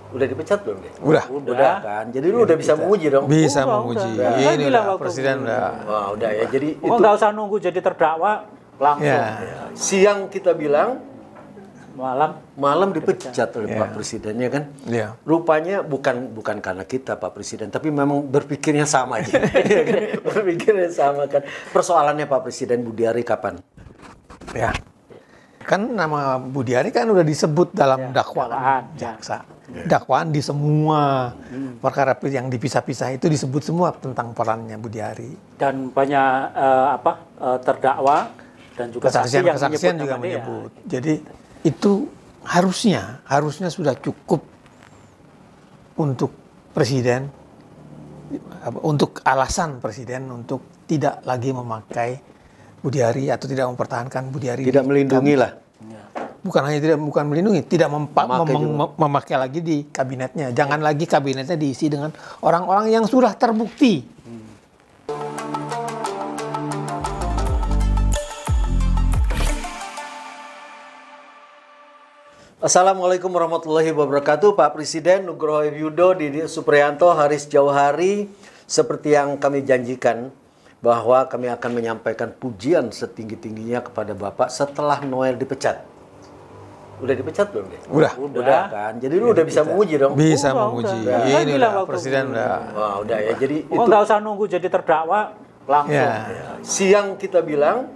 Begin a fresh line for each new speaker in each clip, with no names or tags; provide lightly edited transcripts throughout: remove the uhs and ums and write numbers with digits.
Udah dipecat belum deh?
Udah
kan. Jadi lu udah bisa menguji dong.
Bisa menguji. Ini udah presiden udah.
Wah, udah ya. Jadi
itu nggak usah nunggu jadi terdakwa langsung.
Ya.
Siang kita bilang,
Malam
dipecat oleh Pak Presiden, ya kan?
Iya.
Rupanya bukan karena kita Pak Presiden, tapi memang berpikirnya sama aja. Iya kan? Berpikirnya sama kan. Persoalannya Pak Presiden Budiari kapan?
Ya. Kan nama Budiari kan udah disebut dalam dakwaan jaksa. Dakwaan di semua perkara yang dipisah-pisah itu disebut semua tentang perannya Budiari.
Dan banyak terdakwa dan juga
kesaksian juga menyebut. Jadi itu harusnya sudah cukup untuk presiden, untuk alasan presiden untuk tidak lagi memakai Budiari atau tidak mempertahankan Budiari.
Tidak melindungi lah.
Bukan melindungi, tidak memakai lagi di kabinetnya. Jangan lagi kabinetnya diisi dengan orang-orang yang sudah terbukti.
Assalamualaikum warahmatullahi wabarakatuh. Pak Presiden Nugroho Yudo, Didi Supriyanto, Haris Jauhari, seperti yang kami janjikan bahwa kami akan menyampaikan pujian setinggi-tingginya kepada Bapak setelah Noel dipecat. Udah dipecat belum deh?
Udah
kan. Jadi lu udah bisa menguji dong.
Bisa menguji. Ini udah presiden udah.
Wah, udah ya. Jadi
itu nggak usah nunggu jadi terdakwa langsung.
Ya.
Siang kita bilang,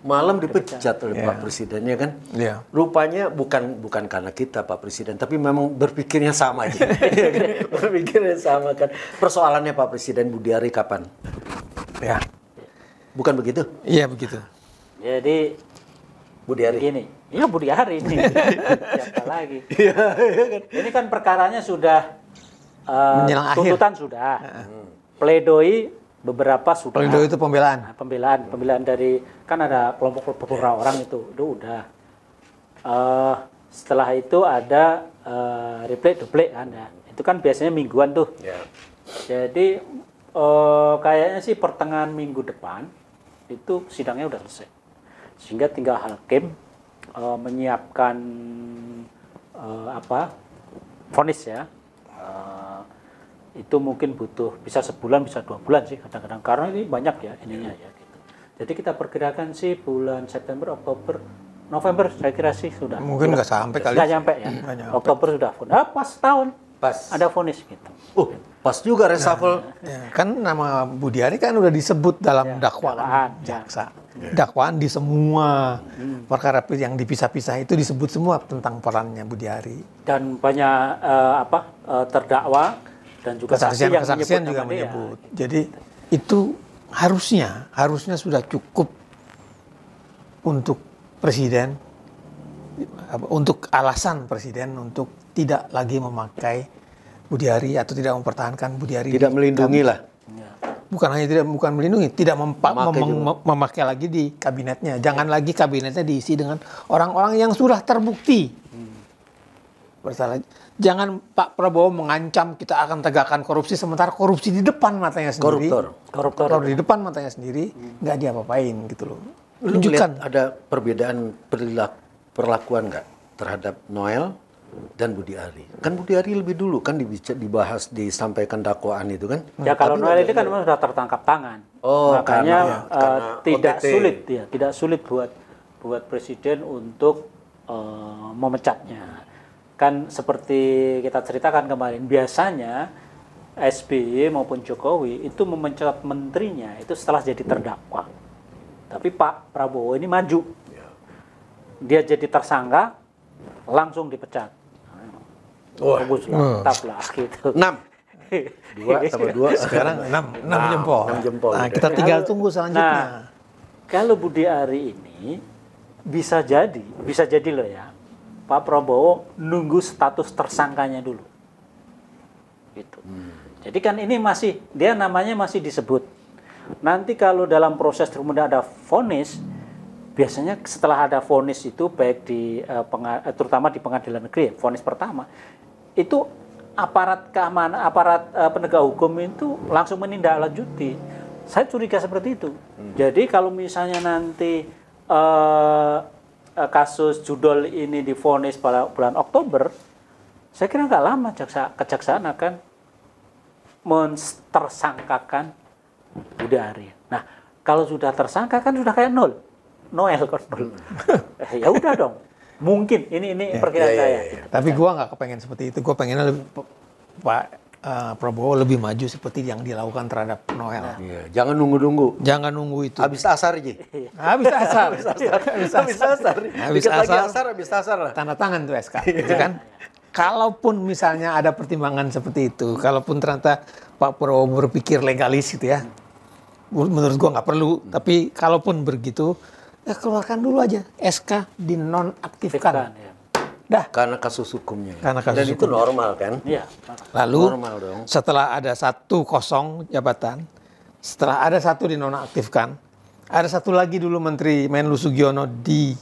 malam dipecat oleh Pak Presiden, ya kan?
Iya.
Rupanya bukan karena kita Pak Presiden, tapi memang berpikirnya sama aja. Iya kan? Berpikirnya sama kan. Persoalannya Pak Presiden Budiari kapan?
Ya.
Bukan begitu?
Iya begitu.
Jadi
Budiari.
Gini, ya Budiari ini. Siapa lagi? Ini kan perkaranya sudah
menjelang
tuntutan
akhir.
Sudah. Pledoi beberapa sudah.
Pledoi itu pembelaan.
Pembelaan dari kan ada kelompok beberapa orang itu udah. Setelah itu ada reply double kan ya. Itu kan biasanya mingguan tuh.
Ya.
Jadi kayaknya sih pertengahan minggu depan itu sidangnya udah selesai. Sehingga tinggal hakim menyiapkan vonis ya. Itu mungkin butuh bisa sebulan bisa 2 bulan sih kadang-kadang karena ini banyak ya ininya ya gitu. Jadi kita perkirakan sih bulan September, Oktober, November saya kira sih sudah.
Mungkin nggak sampai kali.
Nggak nyampe ya. Oktober sudah vonis. Pas tahun. Ada vonis gitu.
Pas juga reshuffle.
Ya, kan nama Budiari kan udah disebut dalam dakwaan jaksa. Dakwaan di semua perkara yang dipisah-pisah itu disebut semua tentang perannya Budiari.
Dan banyak terdakwa dan juga
kesaksian juga menyebut. Jadi itu harusnya sudah cukup untuk presiden, untuk alasan presiden untuk tidak lagi memakai Budiari atau tidak mempertahankan Budiari.
Tidak melindungi lah.
Bukan melindungi, tidak memakai lagi di kabinetnya. Jangan lagi kabinetnya diisi dengan orang-orang yang sudah terbukti bersalah. Jangan Pak Prabowo mengancam kita akan tegakkan korupsi, sementara korupsi di depan matanya sendiri. Koruptor di depan matanya sendiri, nggak diapa-apain gitu loh.
Tunjukkan. Ada perbedaan perlakuan nggak terhadap Noel dan Budiari? Kan Budiari lebih dulu kan dibahas, disampaikan dakwaan itu kan?
Ya kalau Noel itu kan memang sudah tertangkap tangan. Makanya tidak sulit buat presiden untuk memecatnya. Kan seperti kita ceritakan kemarin, biasanya SBY maupun Jokowi itu memecat menterinya itu setelah jadi terdakwa. Tapi Pak Prabowo ini maju. Dia jadi tersangka, langsung dipecat. Bagus lah, mantap lah gitu.
6. 2 tambah 2.
Sekarang 6 jempol.
6 jempol.
Nah, kita tinggal tunggu selanjutnya.
Kalau Budiari ini bisa jadi loh ya. Pak Prabowo nunggu status tersangkanya dulu. Gitu. Jadi kan ini dia namanya masih disebut. Nanti kalau dalam proses kemudian ada vonis, biasanya setelah ada vonis itu baik terutama di pengadilan negeri, vonis pertama, itu aparat keamanan, penegak hukum itu langsung menindaklanjuti. Saya curiga seperti itu. Jadi kalau misalnya nanti kasus judol ini divonis pada bulan Oktober, Saya kira nggak lama kejaksaan akan mentersangkakan Budi Ari. Nah, kalau sudah tersangka kan sudah kayak Noel kan nol. Ya udah dong. Mungkin ini perkiraan saya. Gitu.
Tapi gua nggak kepengen seperti itu. Gua pengennya lebih, Pak Prabowo lebih maju seperti yang dilakukan terhadap Noel.
Iya, jangan nunggu-nunggu.
Jangan nunggu itu.
Habis asar Ji.
Habis asar.
Habis asar. Dikit lagi asar, habis asar lah.
Tanda tangan tuh SK, gitu kan? Kalaupun misalnya ada pertimbangan seperti itu, kalaupun ternyata Pak Prabowo berpikir legalis gitu ya, menurut gua nggak perlu. Tapi kalaupun begitu, ya keluarkan dulu aja SK dinonaktifkan.
Ya.
Dah.
Karena kasus hukumnya.
Karena kasus
Dan itu normal kan?
Iya.
Lalu
normal dong.
setelah ada 1 kosong jabatan, setelah ada 1 dinonaktifkan, ada 1 lagi dulu Menteri Menlu Sugiono di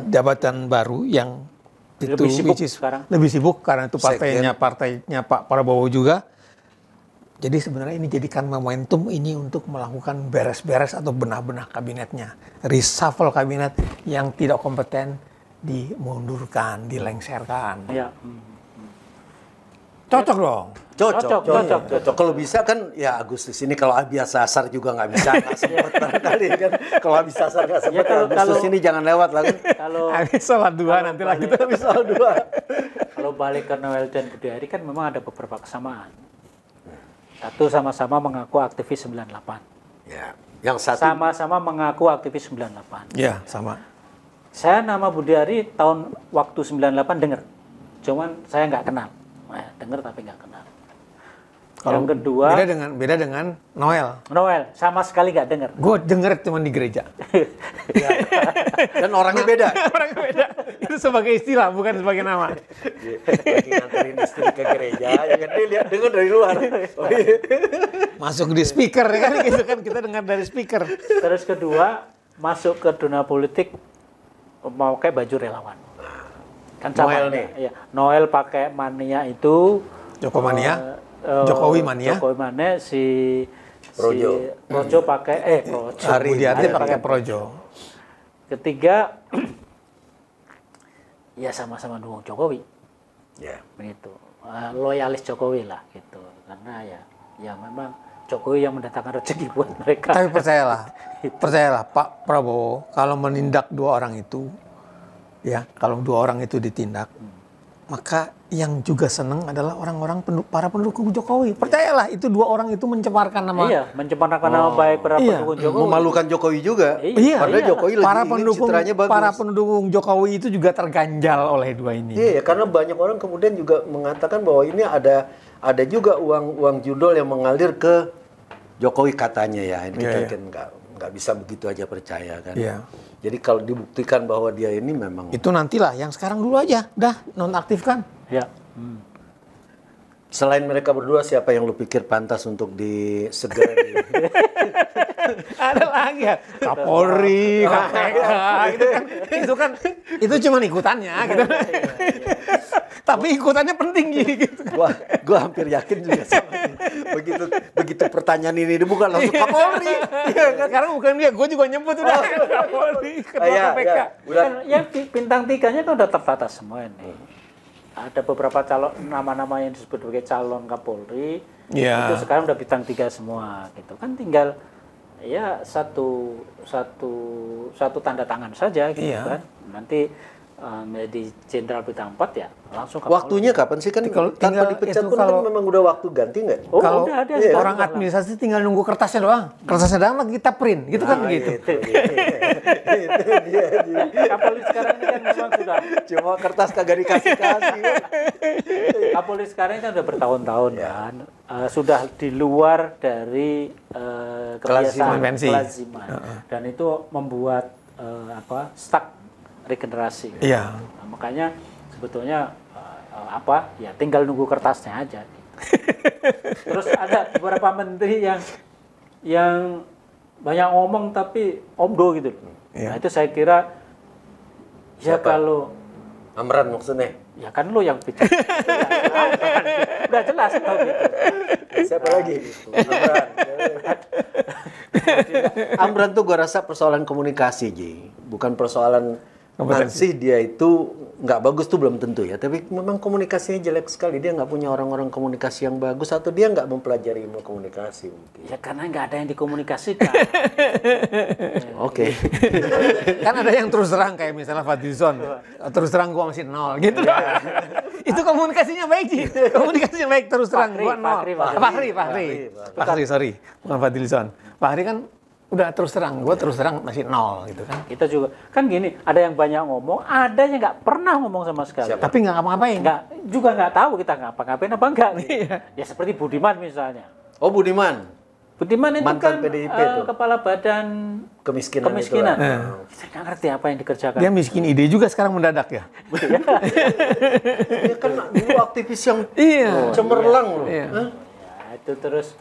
jabatan baru yang itu
lebih sibuk sekarang.
Lebih sibuk karena itu partainya Pak Prabowo juga. Jadi sebenarnya ini jadikan momentum ini untuk melakukan beres-beres atau benah-benah kabinetnya, reshuffle kabinet yang tidak kompeten dimundurkan, dilengserkan.
Ya.
Cocok dong.
Cocok. Kalau bisa kan ya Agustus ini, kalau biasa asar juga nggak bisa, nggak sempat barangkali kan. Kalau habis asar nggak sempat, ya, Agustus ini jangan lewat lagi.
Kalau
habis sholat 2 nanti lagi kita habis sholat 2.
Kalau balik ke Noel dan Budi Ari kan memang ada beberapa kesamaan. Satu, sama-sama mengaku aktivis 98.
Ya. Yang satu
sama-sama mengaku aktivis 98.
Iya, sama.
Saya nama Budi Ari tahun waktu 98 dengar. Cuman saya nggak kenal. Dengar tapi nggak kenal.
Kalau
yang kedua
beda dengan Noel.
Noel sama sekali nggak dengar.
Gue denger cuma di gereja.
ya. Dan orangnya beda.
Orangnya beda. Itu sebagai istilah, bukan sebagai nama.
Lagi nganterin istri ke gereja, ya kan dia lihat dengar dari luar.
Masuk di speaker ya kan, gitu kan, kita dengar dari speaker.
Terus kedua, masuk ke dunia politik mau pakai baju relawan. Kan
Noel nih.
Ya, Noel pakai mania itu.
Jokowi mania.
Jokowi mania si
Projo.
Projo pakai Projo.
Budi Ari pakai Projo.
Ketiga, ya sama-sama dukung Jokowi.
Ya.
Begitu. Loyalis Jokowi lah gitu. Karena ya memang Jokowi yang mendatangkan rezeki buat mereka.
Tapi percayalah Pak Prabowo kalau menindak 2 orang itu, ya kalau 2 orang itu ditindak, maka yang juga senang adalah orang-orang para pendukung Jokowi. Percayalah, itu 2 orang itu mencemarkan nama.
Iya, mencemarkan nama baik para pendukung Jokowi.
Memalukan Jokowi juga.
Iya.
Padahal Jokowi
para
lagi ingin citranya bagus.
Para pendukung Jokowi itu juga terganjal oleh 2 ini.
Iya, karena banyak orang kemudian juga mengatakan bahwa ini ada juga uang judul yang mengalir ke Jokowi katanya ya. Ini kita kan nggak bisa begitu aja percaya kan.
Iya.
Jadi kalau dibuktikan bahwa dia ini memang
itu nantilah, yang sekarang dulu aja, dah nonaktifkan.
Ya.
Selain mereka berdua, siapa yang lu pikir pantas untuk segera
Ada lagi ya, Kapolri, KPK, gitu kan, itu cuma ikutannya, gitu. Tapi ikutannya penting gitu.
Gua hampir yakin juga sama nih. Begitu pertanyaan ini dibuka langsung Kapolri.
Iya kan? Sekarang bukan dia, gue juga nyebut udah Kapolri, ketua KPK.
Kan yang bintang 3-nya kan udah tertata semua ini. Ada beberapa nama-nama yang disebut sebagai calon Kapolri, itu sekarang udah bintang 3 semua gitu. Kan tinggal ya satu tanda tangan saja gitu kan. Nanti menjadi jenderal bintang 4 ya langsung Kapolri.
Waktunya kapan sih kan? Kalau tanpa dipecat pun kan memang udah waktu ganti nggak?
Kalau orang administrasi tinggal nunggu kertasnya doang. Kertasnya doang lagi kita print, gitu kan begitu.
Kapolri sekarang ini kan memang sudah
cuma kertas kagak dikasih-kasih.
Kapolri sekarang ini kan udah bertahun-tahun kan. Sudah di luar dari kebiasaan kelaziman. Dan itu membuat stuck regenerasi.
Iya.
Nah, makanya sebetulnya ya tinggal nunggu kertasnya aja. Gitu. Terus ada beberapa menteri yang banyak ngomong tapi omdo gitu. Nah itu saya kira ya kalau
Amran maksudnya.
Ya kan lo yang bicara. Udah jelas kalau gitu.
Siapa lagi? Amran tuh gua rasa persoalan komunikasi, Ji. Bukan persoalan nanti dia itu nggak bagus tuh belum tentu ya, tapi memang komunikasinya jelek sekali. Dia nggak punya orang-orang komunikasi yang bagus, atau dia nggak mempelajari ilmu komunikasi mungkin.
Ya karena nggak ada yang dikomunikasikan.
Oke.
Kan ada yang terus terang kayak misalnya Fadlizon, terus terang gua masih 0 gitu. Itu komunikasinya baik sih. Komunikasinya baik terus terang gua 0. Fahri, sorry. Bukan Fadlizon. Fahri kan udah terus terang, gua terus terang masih 0 gitu kan.
Kita juga kan gini, ada yang banyak ngomong, ada yang nggak pernah ngomong sama sekali.
Tapi nggak ngapa-ngapain.
Juga nggak tahu kita ngapa-ngapain apa enggak. Gitu. Ya seperti Budiman misalnya.
Oh, Budiman.
Budiman itu
Mantan
kan
PDIP tuh.
kepala badan
Kemiskinan.
Kita nggak ngerti apa yang dikerjakan.
Dia miskin ide juga sekarang mendadak ya.
Dia kan dulu aktivis yang cemerlang loh.
Iya.
Ya, itu terus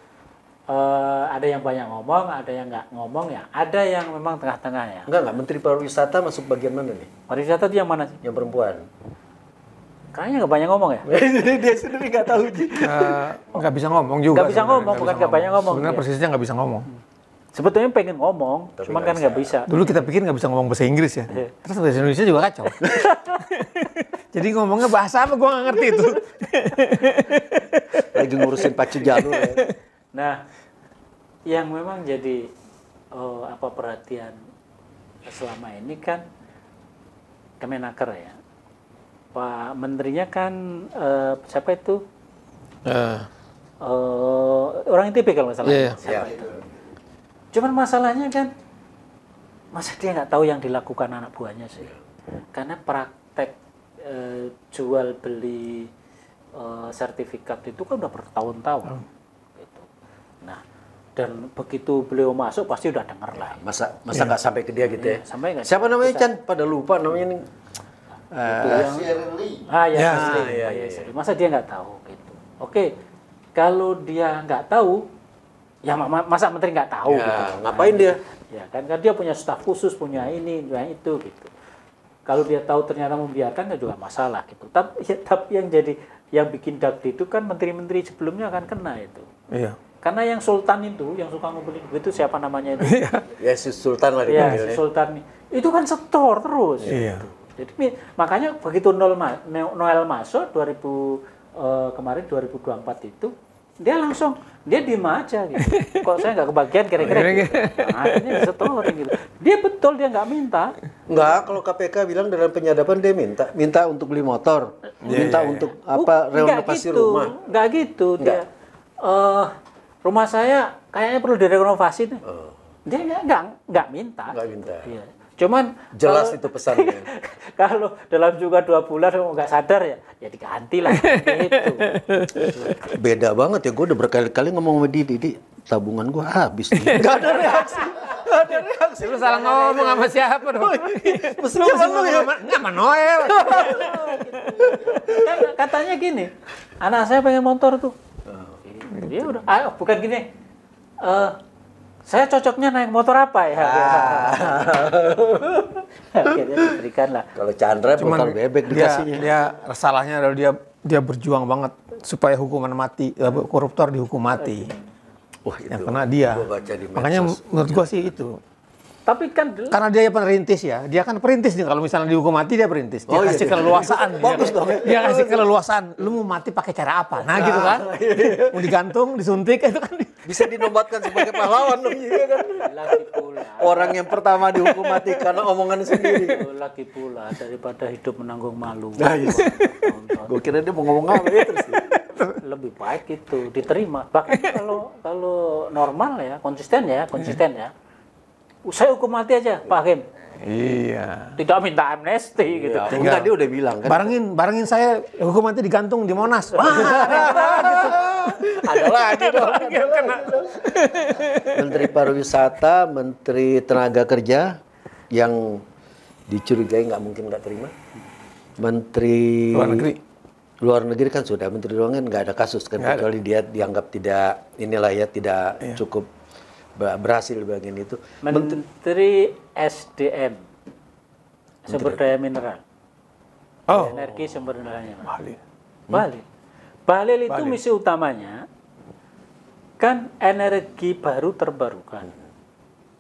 ada yang banyak ngomong, ada yang nggak ngomong ya. Ada yang memang tengah-tengah ya.
Enggak, Menteri Pariwisata masuk bagian mana nih?
Pariwisata itu yang mana sih?
Yang perempuan.
Kayaknya nggak banyak ngomong ya.
Dia sendiri nggak tahu.
Nggak bisa ngomong juga.
Nggak bisa ngomong, bukan nggak banyak ngomong.
Sebenarnya
Dia.
persisnya nggak bisa ngomong.
Sebetulnya pengen ngomong, cuman kan nggak bisa.
Dulu kita pikir nggak bisa ngomong bahasa Inggris ya. Terus bahasa Indonesia juga kacau. Jadi ngomongnya bahasa apa gua nggak ngerti itu.
Lagi ngurusin pacu jalur ya.
Nah, yang memang jadi perhatian selama ini kan Kemenaker ya. Pak Menterinya kan siapa itu? Orang ITB kalau nggak salah. Siapa itu? Cuman masalahnya kan, masa dia nggak tahu yang dilakukan anak buahnya sih? Karena praktek jual beli sertifikat itu kan udah bertahun-tahun. Gitu. Nah, dan begitu beliau masuk pasti udah denger lah.
Masa nggak sampai ke dia gitu ya?
Sampai nggak.
Siapa namanya Chan? Pada lupa namanya nih.
Masa dia nggak tahu gitu. Oke, kalau dia nggak tahu, ya masa menteri nggak tahu
Ya,
gitu.
ngapain dia?
Ya kan dia punya staf khusus, punya ini, punya itu gitu. Kalau dia tahu ternyata membiarkan ya juga masalah gitu. Tapi yang bikin dagdi itu kan menteri-menteri sebelumnya akan kena itu.
Iya.
Karena yang sultan itu, yang suka ngumpulin duit itu siapa namanya itu?
Ya si Sultan lah
Ya,
dipanggil.
si sultan itu kan setor terus.
Iya.
Gitu. Jadi makanya begitu Noel masuk kemarin 2024 itu dia diem aja gitu. Kok saya nggak kebagian kira-kira gitu. Nah, akhirnya disetorin gitu. Dia betul dia nggak minta.
Enggak, kalau KPK bilang dalam penyadapan dia minta untuk beli motor, minta untuk renovasi
gitu.
rumah.
Nggak gitu dia. Rumah saya kayaknya perlu direnovasi tuh. Dia nggak minta.
Nggak minta.
Iya. Cuman
Jelas itu pesannya.
Kalau dalam juga 2 bulan nggak sadar ya diganti lah. Gitu.
Beda banget ya, gue udah berkali-kali ngomong sama Didi, tabungan gue habis. Gak ada reaksi.
Lu salah ngomong sama siapa dong?
Mestinya lu ya.
Sama Noel.
Kan katanya gini, anak saya pengen motor tuh. Dia udah, bukan gini. Saya cocoknya naik motor apa ya? Akhirnya diberikan lah.
Kalau Chandra motor bebek dikasihnya.
Dia salahnya adalah dia berjuang banget supaya hukuman mati, koruptor dihukum mati.
Wah, itu
Yang kena dia.
gua baca di medsos.
Makanya menurut gua sih itu.
Tapi kan
Karena dia perintis ya, dia kan perintis nih, kalau misalnya dihukum mati dia perintis. Dia kasih keleluasaan.
Bagus dong.
Dia kasih keleluasaan. Lu mau mati pakai cara apa? Nah gitu kan. Mau digantung, disuntik itu kan.
Bisa dinobatkan sebagai pahlawan dong, iya kan?
lagi pula.
Orang yang pertama dihukum mati karena omongan sendiri.
Lagi pula daripada hidup menanggung malu.
Nah, iya. Gue kira dia mau ngomong apa ya terus.
Lebih baik itu diterima. Bahkan kalau normal ya, konsisten ya. Saya hukum mati aja, Pak Hakim.
Iya.
Tidak minta amnesti gitu.
Ya, enggak, dia udah bilang kan.
Barengin saya hukum mati digantung di Monas. Wah,
Ada lagi dong. Menteri Pariwisata, Menteri Tenaga Kerja yang dicurigai nggak mungkin nggak terima. Menteri Luar Negeri kan sudah, Menteri Luar Negeri nggak ada kasus kan, kecuali dia dianggap tidak cukup berhasil di bagian itu.
Menteri SDM, sumber daya mineral. Energi sumber daya mineral. Bahlil itu misi utamanya kan energi baru terbarukan.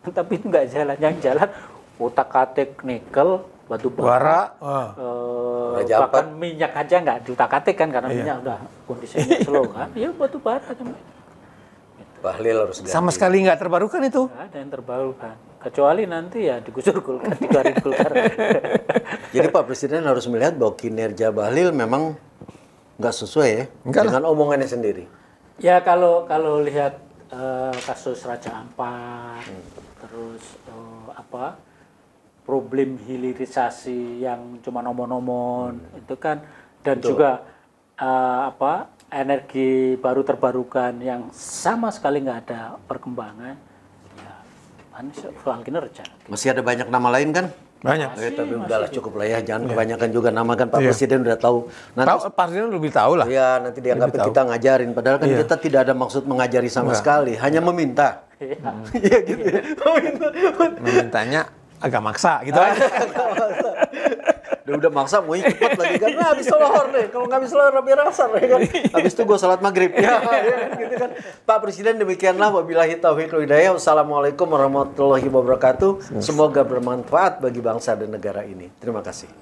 Tapi itu nggak jalan, yang jalan utak-atik nikel, batu bara, bahkan minyak aja nggak diutak-atik kan karena minyak udah kondisinya slow kan. Ya batu bara kan.
Bahlil harus ganti.
Sama sekali nggak terbarukan itu.
Nggak ada yang terbarukan. Kecuali nanti ya digusur Golkar, dikeluarin Golkar.
Jadi Pak Presiden harus melihat bahwa kinerja Bahlil memang nggak sesuai ya dengan omongannya sendiri.
Ya kalau lihat kasus Raja Ampat, terus problem hilirisasi yang cuma nomor-nomor itu kan, dan betul. Juga energi baru terbarukan yang sama sekali nggak ada perkembangan, ya soal kinerja.
Masih ada banyak nama lain kan?
Banyak.
Tapi udahlah cukup lah ya, jangan kebanyakan juga nama kan. Pak Presiden udah tahu. Nanti
Pak Presiden lebih tahu lah.
Iya, nanti dianggap kita ngajarin. Padahal kan kita tidak ada maksud mengajari sama sekali, hanya meminta. Iya gitu.
Memintanya agak maksa gitu aja.
Udah maksa mau ikut lagi kan, nah habis lohor deh, kalau nggak habis lohor biar asar ya kan, habis itu gue salat maghrib ya, gitu kan. Pak Presiden, demikianlah, wabillahi taufiq wal hidayah. Wassalamualaikum warahmatullahi wabarakatuh. Semoga bermanfaat bagi bangsa dan negara ini. Terima kasih.